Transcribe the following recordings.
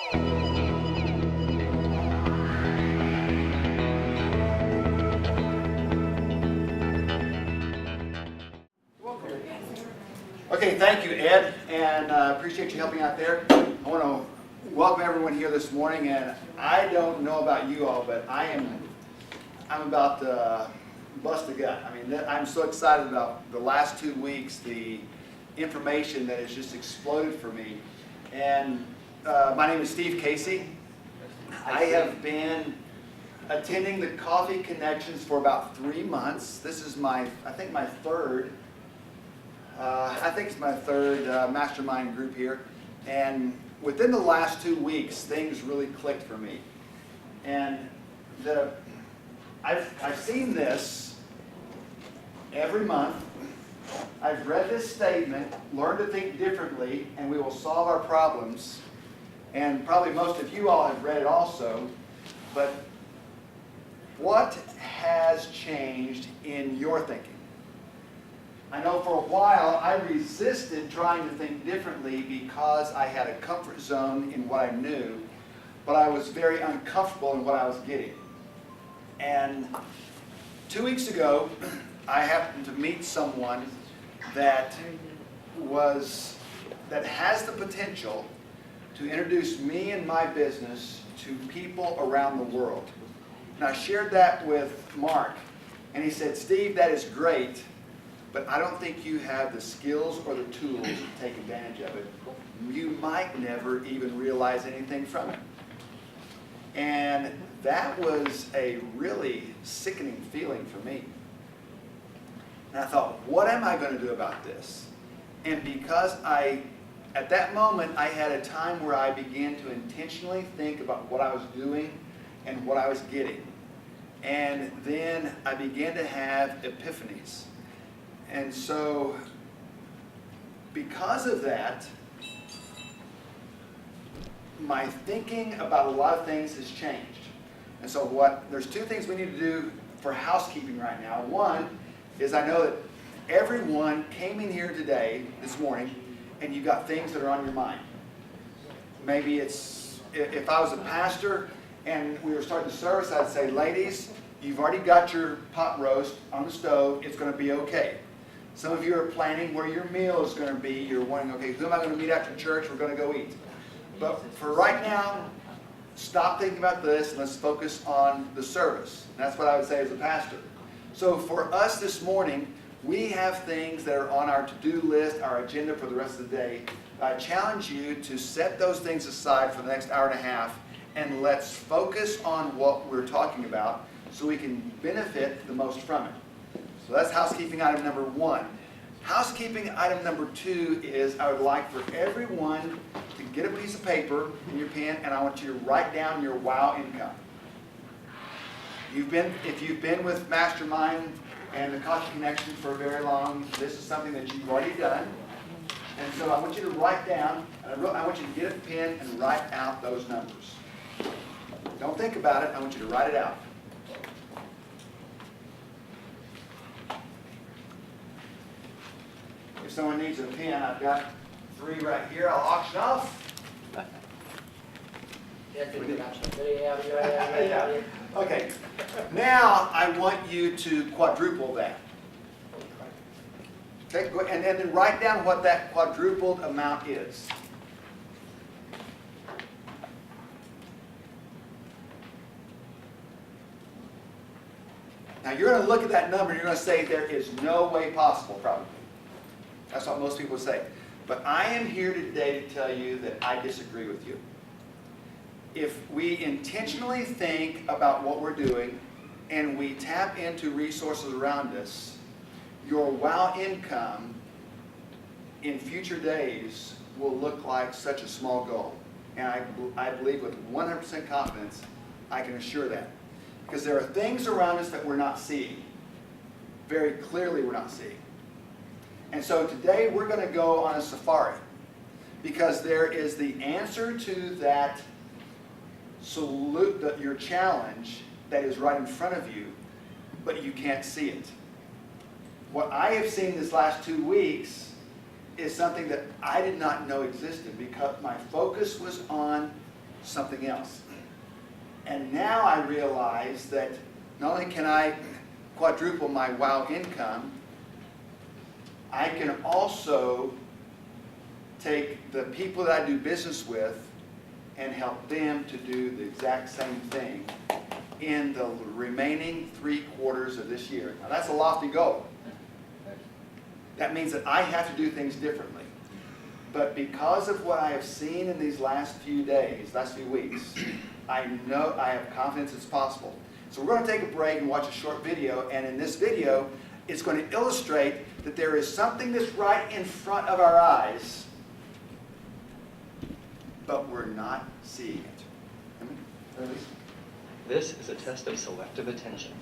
Okay, thank you, Ed, and appreciate you helping out there. I want to welcome everyone here this morning, and I don't know about you all, but I'm about to bust a gut. I mean, I'm so excited about the last 2 weeks, the information that has just exploded for me. And my name is Steve Casey. I have been attending the Coffee Connections for about 3 months. This is I think my third mastermind group here. And within the last 2 weeks, things really clicked for me. And I've seen this every month. I've read this statement, learn to think differently, and we will solve our problems. And probably most of you all have read it also. But what has changed in your thinking? I know for a while I resisted trying to think differently because I had a comfort zone in what I knew, but I was very uncomfortable in what I was getting. And 2 weeks ago, I happened to meet someone that has the potential to introduce me and my business to people around the world. And I shared that with Mark, and he said, "Steve, that is great, but I don't think you have the skills or the tools to take advantage of it. You might never even realize anything from it." And that was a really sickening feeling for me. And I thought, what am I going to do about this? And because at that moment, I had a time where I began to intentionally think about what I was doing and what I was getting. And then I began to have epiphanies. And so, because of that, my thinking about a lot of things has changed. And so there's 2 things we need to do for housekeeping right now. One is I know that everyone came in here today, this morning, and you got things that are on your mind. Maybe it's, if I was a pastor and we were starting the service, I'd say, ladies, you've already got your pot roast on the stove, it's going to be okay. Some of you are planning where your meal is going to be. You're wondering, okay, who am I going to meet after church? We're going to go eat. But for right now, stop thinking about this and let's focus on the service. And that's what I would say as a pastor. So for us this morning, we have things that are on our to-do list, our agenda for the rest of the day. I challenge you to set those things aside for the next hour and a half, and let's focus on what we're talking about so we can benefit the most from it. So that's housekeeping item number 1. Housekeeping item number 2 is I would like for everyone to get a piece of paper and your pen, and I want you to write down your WOW income. If you've been with Mastermind and the Coffee Connection for very long, this is something that you've already done. And so I want you to write down, I want you to get a pen and write out those numbers. Don't think about it, I want you to write it out. If someone needs a pen, I've got 3 right here. I'll auction off. Yeah. Okay. Now I want you to quadruple that. Okay, and then write down what that quadrupled amount is. Now you're going to look at that number and you're going to say there is no way possible, probably. That's what most people say. But I am here today to tell you that I disagree with you. If we intentionally think about what we're doing and we tap into resources around us, your WOW income in future days will look like such a small goal. And I believe with 100% confidence, I can assure that. Because there are things around us that we're not seeing. Very clearly we're not seeing. And so today we're going to go on a safari. Because there is the answer to that your challenge that is right in front of you, but you can't see it. What I have seen this last 2 weeks is something that I did not know existed because my focus was on something else. And now I realize that not only can I quadruple my WOW income, I can also take the people that I do business with and help them to do the exact same thing in the remaining 3 quarters of this year. Now that's a lofty goal. That means that I have to do things differently. But because of what I have seen in these last few days, last few weeks, I know I have confidence it's possible. So we're going to take a break and watch a short video, and in this video, it's going to illustrate that there is something that's right in front of our eyes, but we're not seeing it. This is a test of selective attention.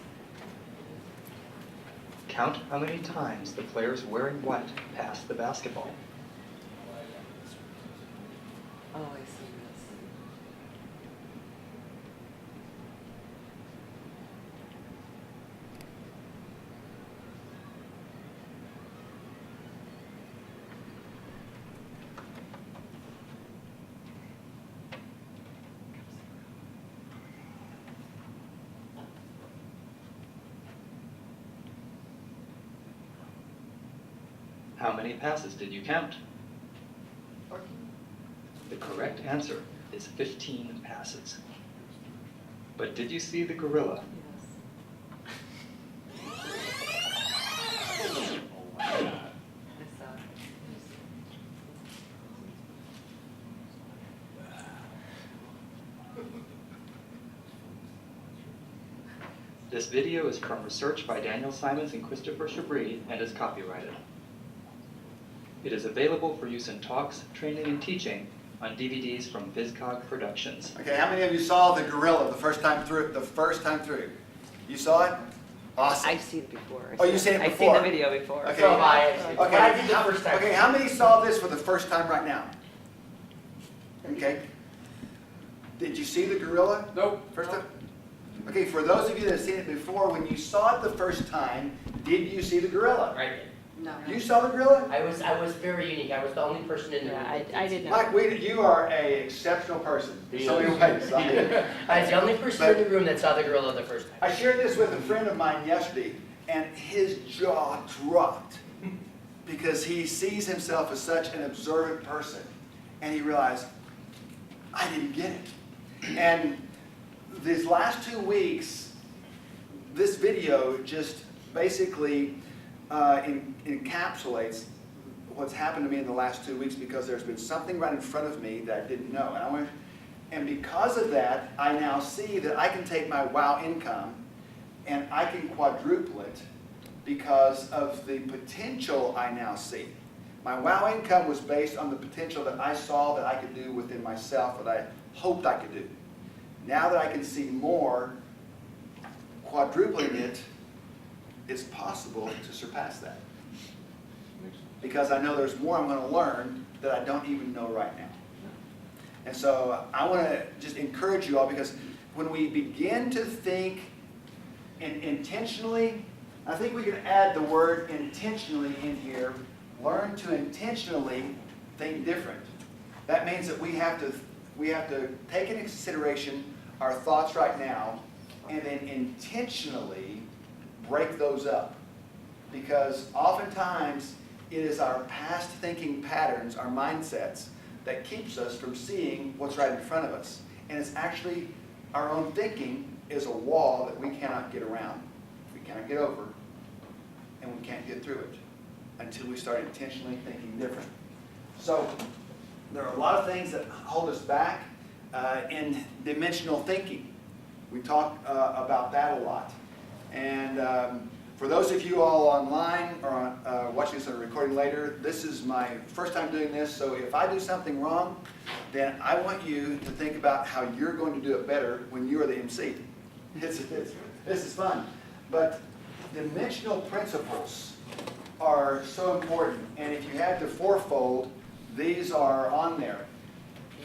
Count how many times the players wearing white pass the basketball. Oh, I see this. How many passes did you count? The correct answer is 15 passes. But did you see the gorilla? This video is from research by Daniel Simons and Christopher Chabris and is copyrighted. It is available for use in talks, training, and teaching on DVDs from VizCog Productions. Okay, how many of you saw the gorilla the first time through? You saw it? Awesome. I've seen it before. Oh, you've seen it I've before? seen the video before. Okay. So have I. Okay. But I did the first time. Okay, how many saw this for the first time right now? Okay. Did you see the gorilla? Nope. First time? Okay, for those of you that have seen it before, when you saw it the first time, did you see the gorilla? Right. No. You saw the gorilla? I was very unique. I was the only person in the room. Yeah, I did not. Mike, you are an exceptional person. He So is. many ways. I was the only person in the room that saw the gorilla the first time. I shared this with a friend of mine yesterday, and his jaw dropped because he sees himself as such an observant person, and he realized, I didn't get it. And these last 2 weeks, this video just basically encapsulates what's happened to me in the last 2 weeks, because there's been something right in front of me that I didn't know. And because of that, I now see that I can take my WOW income and I can quadruple it because of the potential I now see. My WOW income was based on the potential that I saw that I could do within myself, that I hoped I could do. Now that I can see more, quadrupling it, it's possible to surpass that. Because I know there's more I'm going to learn that I don't even know right now. And so I want to just encourage you all, because when we begin to think intentionally, I think we can add the word intentionally in here, learn to intentionally think different. That means that we have to take into consideration our thoughts right now and then intentionally break those up. Because oftentimes it is our past thinking patterns, our mindsets, that keeps us from seeing what's right in front of us. And it's actually our own thinking is a wall that we cannot get around, we cannot get over, and we can't get through it until we start intentionally thinking different. So there are a lot of things that hold us back in dimensional thinking. We talk about that a lot. And for those of you all online or watching this on a recording later, this is my first time doing this, so if I do something wrong, then I want you to think about how you're going to do it better when you are the MC. This is fun. But dimensional principles are so important, and if you have the fourfold, these are on there.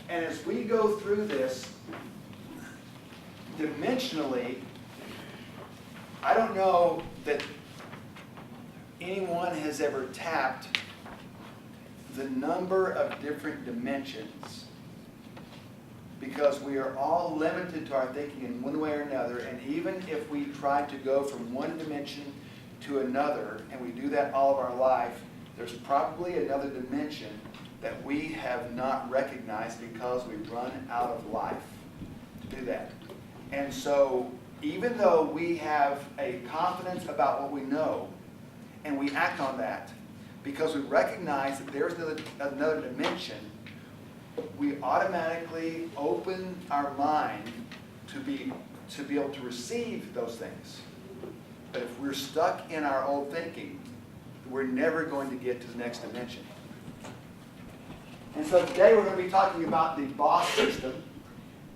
And as we go through this, dimensionally, I don't know that anyone has ever tapped the number of different dimensions, because because we are all limited to our thinking in one way or another, and even if we try to go from one dimension to another, and we do that all of our life, there's probably another dimension that we have not recognized because we run out of life to do that. And so, even though we have a confidence about what we know, and we act on that, because we recognize that there's another dimension, we automatically open our mind to be able to receive those things. But if we're stuck in our old thinking, we're never going to get to the next dimension. And so today we're going to be talking about the BOSS system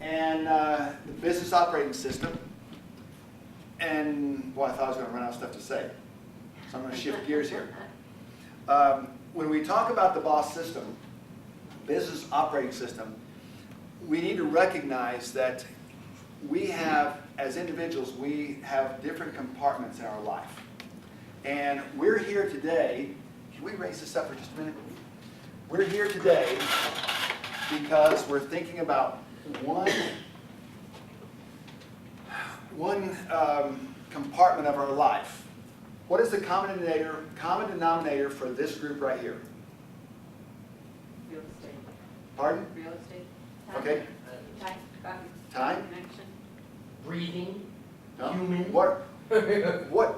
and the business operating system. And, boy, I thought I was going to run out of stuff to say. So I'm going to shift gears here. When we talk about the BOSS system, business operating system, we need to recognize that we have, as individuals, we have different compartments in our life. And we're here today, can we raise this up for just a minute? We're here today because we're thinking about one compartment of our life. What is the common denominator for this group right here? Real estate. Pardon? Real estate. Okay. Time. Time? Connection. Breathing, No? human. What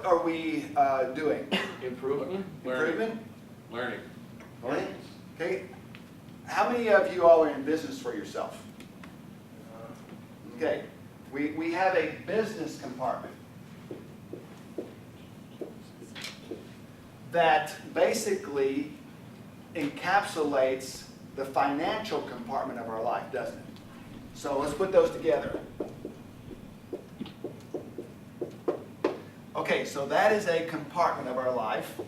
are we doing? Improvement. Improvement? Learning. Learning? Okay. How many of you all are in business for yourself? Okay. We have a business compartment that basically encapsulates the financial compartment of our life, doesn't it? So let's put those together. Okay, so that is a compartment of our life,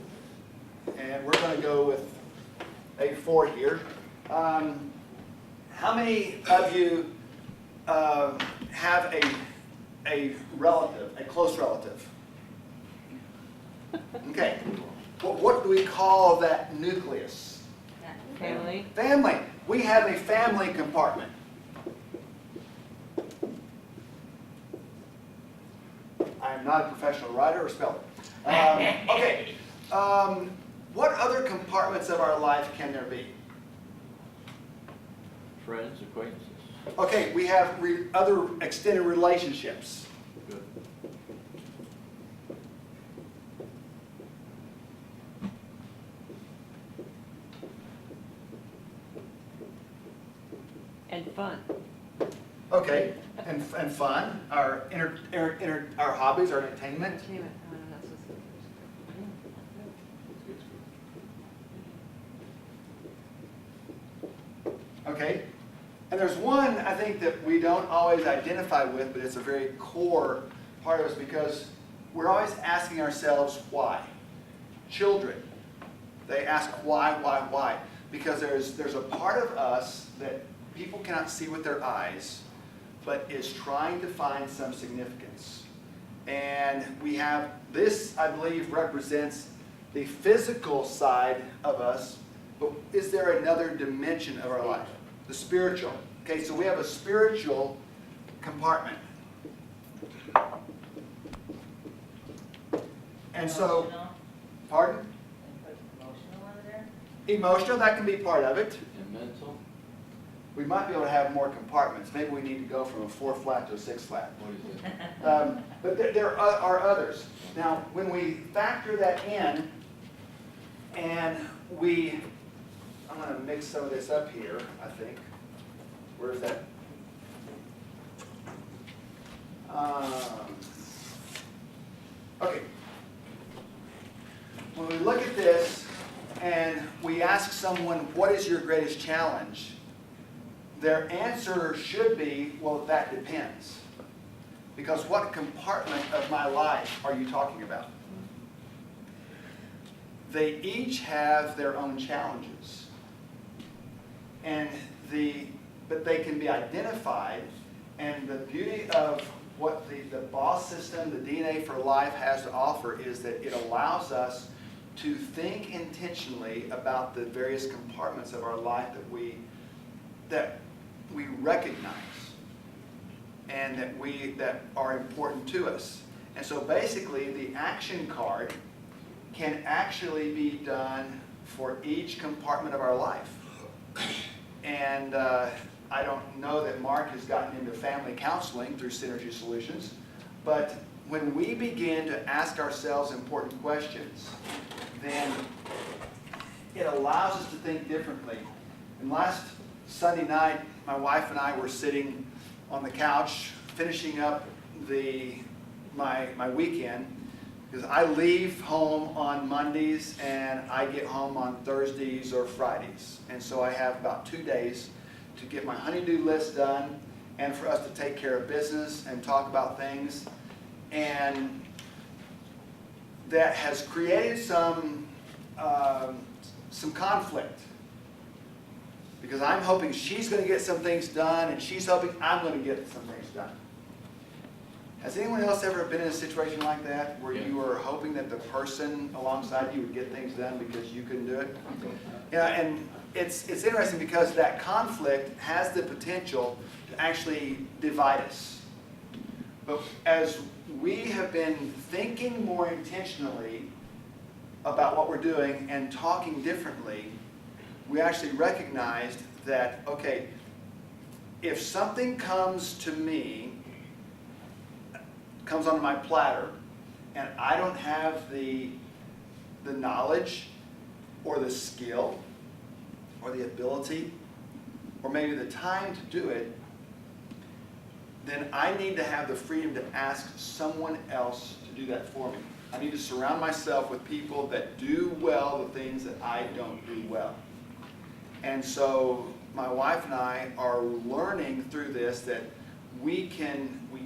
and we're going to go with A4 here. How many of you have a relative, a close relative? Okay. What do we call that nucleus? Family. Family. We have a family compartment. I am not a professional writer or speller. Okay. What other compartments of our life can there be? Friends, acquaintances. Okay, we have other extended relationships. Good. And fun. Okay, and fun. Our our hobbies, our entertainment. Entertainment. Oh, no, that's what's- Okay, and there's one I think that we don't always identify with, but it's a very core part of us because we're always asking ourselves why. Children, they ask why? Because there's a part of us that people cannot see with their eyes, but is trying to find some significance. And we have this, I believe, represents the physical side of us, but is there another dimension of our life? The spiritual. Okay, so we have a spiritual compartment. And so, Emotional. pardon? And put emotional over there. Emotional, that can be part of it. And mental. We might be able to have more compartments. Maybe we need to go from a 4 flat to a 6 flat. What is it? But there are others. Now, when we factor that in, and I'm going to mix some of this up here, I think. Where's that? Okay. When we look at this and we ask someone, what is your greatest challenge? Their answer should be, well, that depends. Because what compartment of my life are you talking about? They each have their own challenges. But they can be identified, and the beauty of what the BOSS system, the DNA for Life has to offer is that it allows us to think intentionally about the various compartments of our life that we recognize. and that are important to us. And so basically, the action card can actually be done for each compartment of our life. And I don't know that Mark has gotten into family counseling through Synergy Solutions, but when we begin to ask ourselves important questions, then it allows us to think differently. And last Sunday night, my wife and I were sitting on the couch finishing up my weekend, because I leave home on Mondays and I get home on Thursdays or Fridays. And so I have about 2 days to get my honey-do list done and for us to take care of business and talk about things. And that has created some conflict, because I'm hoping she's going to get some things done and she's hoping I'm going to get some things done. Has anyone else ever been in a situation like that, where you were hoping that the person alongside you would get things done because you couldn't do it? Yeah, and it's interesting because that conflict has the potential to actually divide us. But as we have been thinking more intentionally about what we're doing and talking differently, we actually recognized that, okay, if something comes to me, comes onto my platter, and I don't have the knowledge or the skill or the ability or maybe the time to do it, then I need to have the freedom to ask someone else to do that for me. I need to surround myself with people that do well the things that I don't do well. And so my wife and I are learning through this that we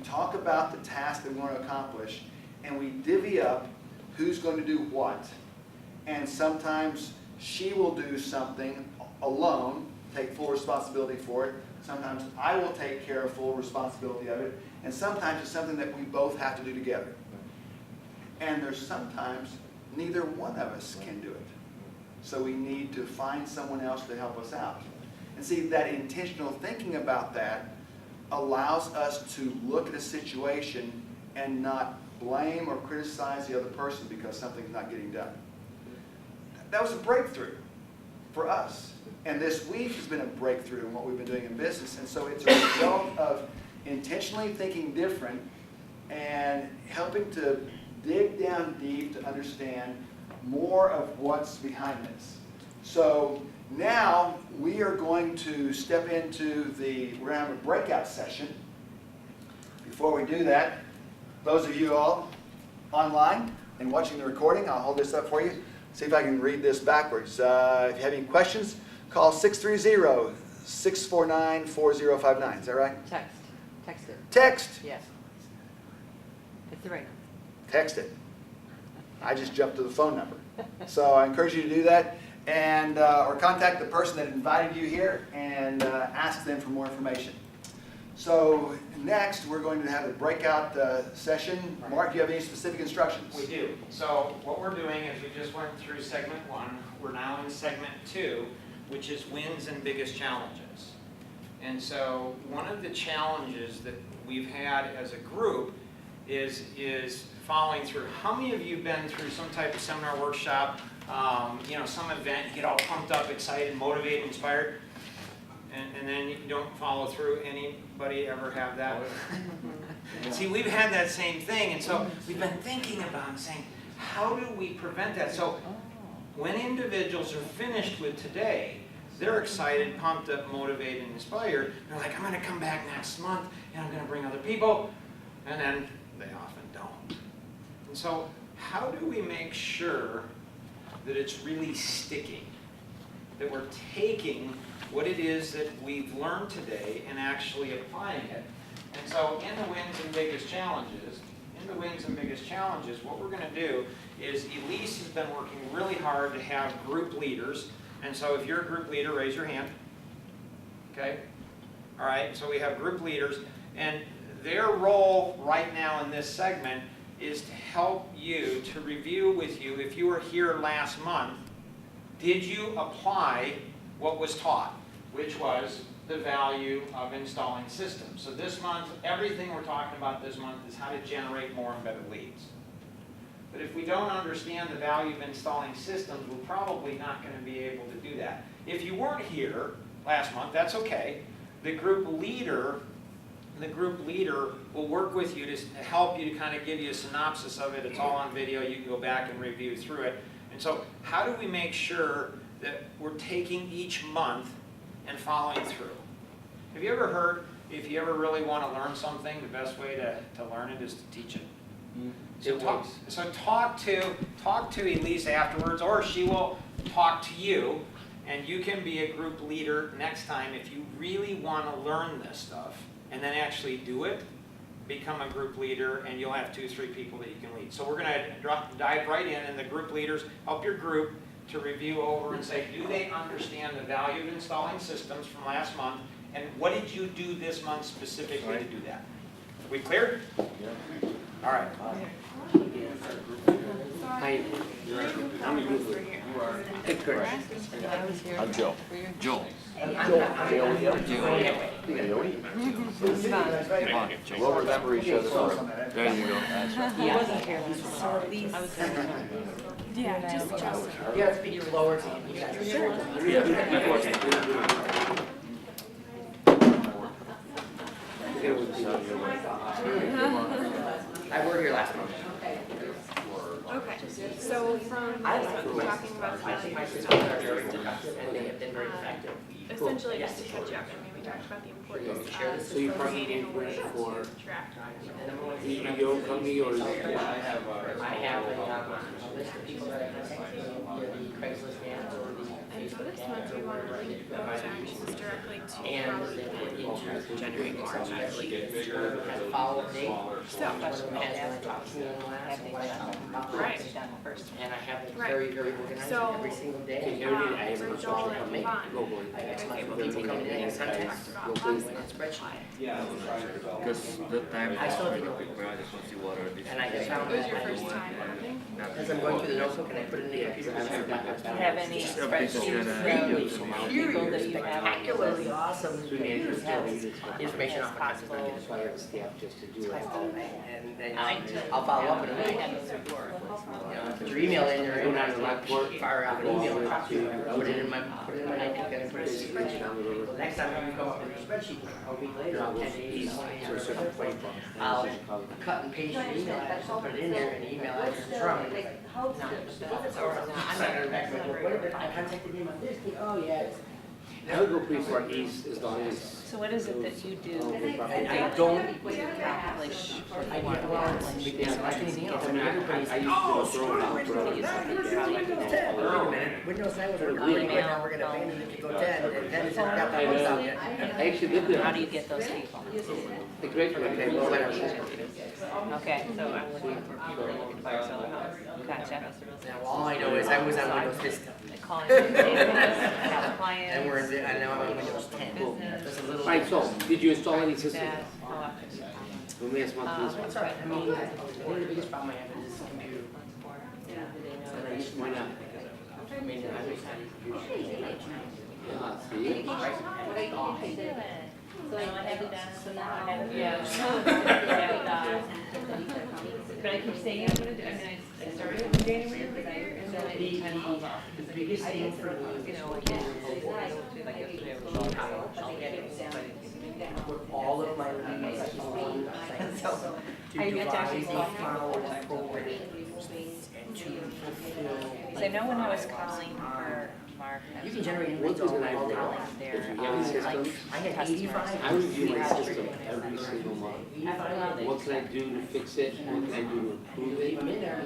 talk about the task that we want to accomplish, and we divvy up who's going to do what. And sometimes she will do something alone, take full responsibility for it. Sometimes I will take care of full responsibility of it. And sometimes it's something that we both have to do together. And there's sometimes neither one of us can do it. So we need to find someone else to help us out. And see, that intentional thinking about that allows us to look at a situation and not blame or criticize the other person because something's not getting done. That was a breakthrough for us. And this week has been a breakthrough in what we've been doing in business. And so it's a result of intentionally thinking different and helping to dig down deep to understand more of what's behind this. So now we are going to step into we're going to have a breakout session. Before we do that, those of you all online and watching the recording, I'll hold this up for you. See if I can read this backwards. If you have any questions, call 630-649-4059. Is that right? Text. Text it. Text. Yes. It's the right number. Text it. I just jumped to the phone number. So I encourage you to do that, and or contact the person that invited you here and ask them for more information. So next, we're going to have a breakout session. Mark, do you have any specific instructions? We do. So what we're doing is we just went through segment 1. We're now in segment 2, which is wins and biggest challenges. And so one of the challenges that we've had as a group is following through. How many of you have been through some type of seminar, workshop, some event, you get all pumped up, excited, motivated, inspired, and then you don't follow through? Anybody ever have that? See, we've had that same thing, and so we've been thinking about and saying, how do we prevent that? So when individuals are finished with today, they're excited, pumped up, motivated, and inspired. They're like, I'm going to come back next month, and I'm going to bring other people, and then they often don't. And so how do we make sure that it's really sticking, that we're taking what it is that we've learned today and actually applying it? And so in the wins and biggest challenges, what we're going to do is Elise has been working really hard to have group leaders. And so if you're a group leader, raise your hand. Okay? All right, so we have group leaders, and their role right now in this segment is to help you, to review with you. If you were here last month, did you apply what was taught? Which was the value of installing systems. So this month, everything we're talking about this month is how to generate more embedded leads. But if we don't understand the value of installing systems, we're probably not going to be able to do that. If you weren't here last month, that's okay. The group leader will work with you to help you, to kind of give you a synopsis of it. It's all on video. You can go back and review through it. And so how do we make sure that we're taking each month and following through? Have you ever heard, if you ever really want to learn something, the best way to learn it is to teach it? So talk to Elise afterwards, or she will talk to you, and you can be a group leader next time if you really want to learn this stuff and then actually do it. Become a group leader, and you'll have 2 or 3 people that you can lead. So we're going to dive right in, and the group leaders help your group to review over and say, do they understand the value of installing systems from last month, and what did you do this month specifically to do that? We clear? Yeah. All right. How many people you are? I was here. I'm Joe. For your- Joe. We'll remember each other forever. There you go. That's right. He wasn't here last month. I was there. Yeah, just You have to speak lower so you I were here last month. okay. So from talking about the My systems are very productive and they have been very effective. essentially just to catch up, I mean, we talked about the importance of So you probably creating a need way for to track. your company or? I have a list of people that I contact, the Craigslist ads or the And for Facebook this month, ads we or want to link the those actions directly to and probably then put into generate more embedded leads. has a follow-up date. So, One of them has when I talked to me in the last and what I talked about. Right. And I have it Right. very, very organized So, every single day. I have for a Joel social and company. Yvonne, Globally. I got tons able of to people take coming in and talked contacts. about Locally. last in month. spreadsheet. Because the time I still think where I just want to see what are these. And I have found It was that your first time working? as I'm going through the notebook and I put it in the computer, I Have any spreadsheets from people that you have? spectacularly awesome computers have information As off my possible. Staff just to do it. and then I'll follow up in a week. You know, put your email in there, and I fire out an email and talk to you, put it in my notebook and put it in the spreadsheet. The next time you come up with a spreadsheet, a week later, I'll 10 days, I'll cut and paste your email address, put it in there, and the email address is wrong. And it's like, no, I'm not gonna back what if I contacted him on this, oh yeah. I would go pretty far east as long as. So what is it that you do? And I don't, Accomplish what I you want get to well, accomplish? it's like anything else, I mean, everybody's, I used to go throw it out. wait a minute, Windows 9 was working great, but now we're gonna abandon it to go 10, and 10 isn't got the bugs out yet. I actually lived there. How do you get those people? The great one. Okay, well, whatever. Okay, so I'm looking for people that can fire someone else. Gotcha. Now, all I know is I was on Windows Vista, They call it your database, have clients. and I know I'm on Windows 10. That's a little. Alright, so, did you install any systems? That, how often? Let me ask one please. That's all right, I mean, I think the biggest problem I have is this computer. And I just, Why not? I mean, I just had Yeah, see? So I have it done, so now I have it. Yeah. But I keep saying I'm gonna do, I mean, I started in January of the year, and then I did kind of hold off. the biggest thing for me You is know, like, like yesterday I was put all of my leads in one place to I got to actually devise call a him funnel 4 times. forward and to fulfill. Because I know when I was calling for Mark. You can generate One leads thing all that I day know, long. Their, if you have any systems, I had 85. I review my system every single month. What can I do to fix it? What can I do to improve Leave them it? in there,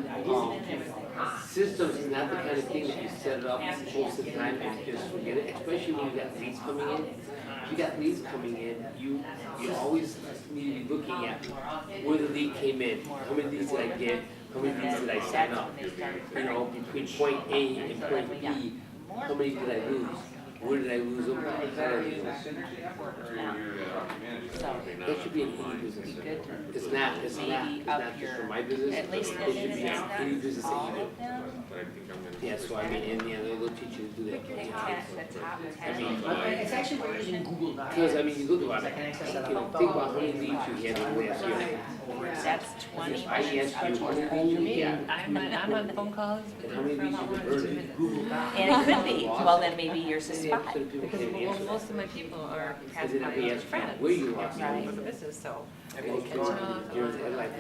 Systems is not the kind of thing that you set it up most of the time and just forget it, especially when you got leads coming in. If you got leads coming in, you always need to be looking at where the lead came in, how many leads did I get, how many leads did I sign up? You know, between point A and point B, how many did I lose? Where did I lose them? How did I lose them? So, That should be an easy business. good It's not maybe just up for your, my business. at least It should be any business that all you of them, but I think I'm gonna. Yeah, so I mean, and yeah, they'll teach you to do that. Pick your top, the top I 10. mean, It's actually we're using Google Docs. because I mean, you look at I it, can access it on you my know, phone. think about how many leads you had in the last year. That's 20. I asked you For me, only, I'm on phone calls and how many leads you converted? Google Docs. and it could be, well, then maybe yours is 5. Because Most of my people are past then my we ask you friends. where you lost Right. For the business, so. You're in headlight.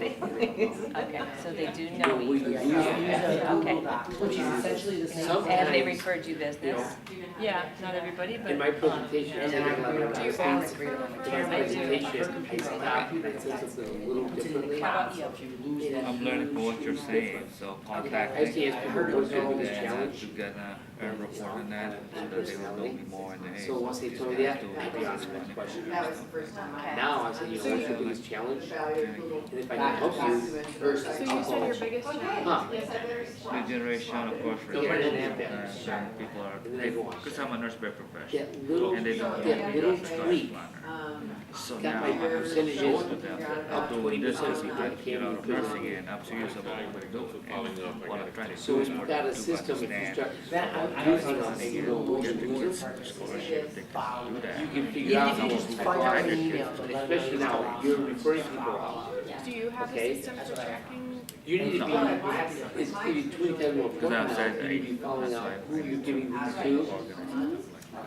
Okay, so they do You know, know where you. you Yeah, lose use that. Google Docs, which is essentially the same. Have they referred you business? Yeah, not everybody, but. In my presentation, I And then said I a lot of do things. all In agree with my them. presentation, I stopped and I said something a little differently. I'm learning from what you're saying, so I contacting see as people go through this challenge, to get a report on that, so that they will know me more in the so once they told me that, I'd be on the next question. Now I said, you know, what's your biggest challenge? And if I can help you, So I'll call your you. biggest Huh? the generation, of course, No, I didn't have rejection, that. some people are, And then I go on. because I'm a nurse by profession, That little, and they don't that little know the tweak planner. So got now my I'm percentages showing them, up I'm doing this 20% as a I get can't out of even nursing and I'm serious about what I'm doing. And what I'm trying to So do is you've for got them a to system, if you understand. start That, using them and you know what Get you're the doing, kids the scholarship, they can do that. you can figure even out if how you to just find out an email. especially now, you're referring people out. Do you have Okay. a system for tracking? You need to be, it's maybe 20 times more Because important I've now, said you need to be following out who you're giving these to.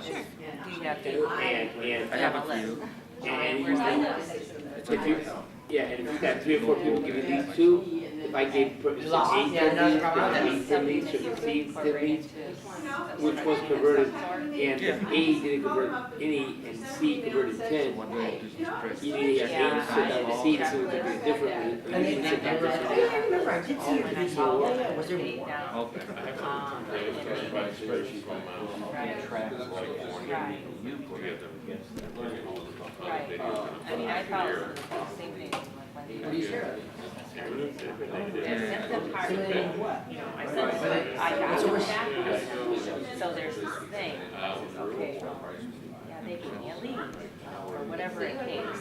Sure. Do you have And I have a few. and Where's that? if you, yeah, and if you've got 3 or 4 people giving these to, if I gave, say, 8 Yeah, no, leads, problem. then 8 10 leads, should exceed 10 leads, which was converted, and if A didn't convert any and C converted 10, One way to just press. you need to have A to sit down with C to see what they're doing differently, or And you they, can sit down were with like, C. oh, yeah, I remember, I did see your video, yeah, yeah, was there more? Okay. Right. I mean, I thought it was the same thing. What do you share? Sent them part of it. Simulating what? I said, I got So it. we're- So there's this thing, I said, okay, yeah, they give me a lead, or whatever it takes.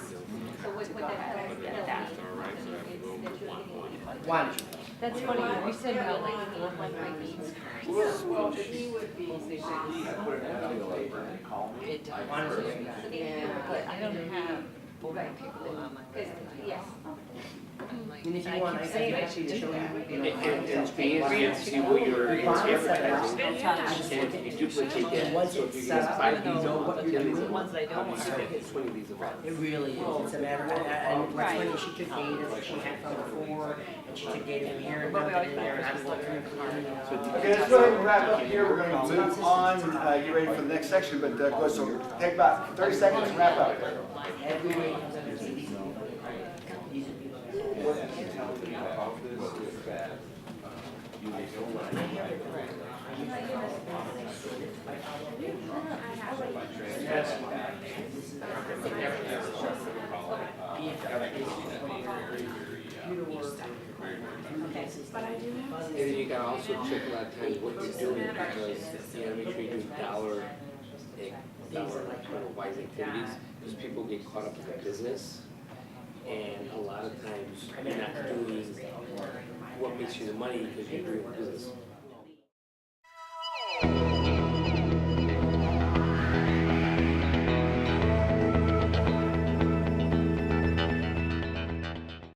So what the hell is that? Why did you? That's funny, you said about like 400 leads. Well, he would be. But I don't have 400 people on my list. Yes. And if you I want, keep I saying can I actually should show do you, that. you know. And it's easy to see what you're advertising. Yeah. And if you duplicate that, Once so if it's you set get up, 5 you leads a know month, what 10 you're leads a doing. month, Ones I don't you want. get 20 leads a month. It really is, it's a matter of, and what's funny is she took data that she had from before, and she took data from here and But we dumped it always in there, and I put was looking at Okay, let's go ahead and wrap up here. We're going to move on, get ready for the next section, but go, so take about 30 seconds and wrap up. every day comes up with these. And then you gotta also check a lot of times what you're doing, because you gotta make sure you're doing dollar wise activities, because people get caught up in the business. And a lot of times, you're not doing what makes you the money, because you're doing business.